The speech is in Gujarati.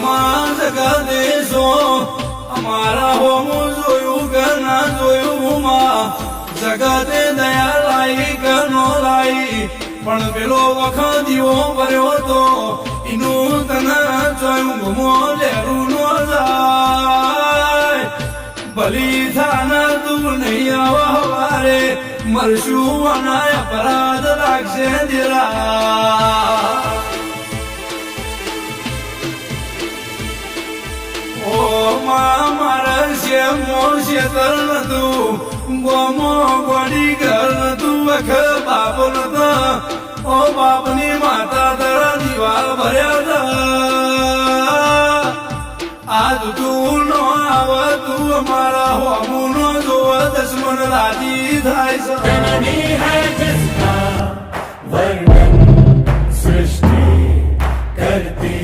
માં જગા દેશો અમારા હોમું જોયું કે ના જોયું માં જગતે દયા લાઈ કે નો લાઈ પણ પેલો વખત દીવો ભર્યો તો એનું તને જોયું ઘુમો લેરું નો જાય ભલી થાના તું નહીં આવા વારે મરશું અને અપરાધ લાગશે દિલા ઓ માં મારા શેમો શેતર નતું ગોમો ગોડી ઘર નતું વખ બાપ નતા ઓ બાપની માતા તારા દીવા ભર્યા આજ તું નો આવ તું અમારા હોમું નો જોવ દશમન રાજી થાય છે जननी है जिसका वर्णन सृष्टि करती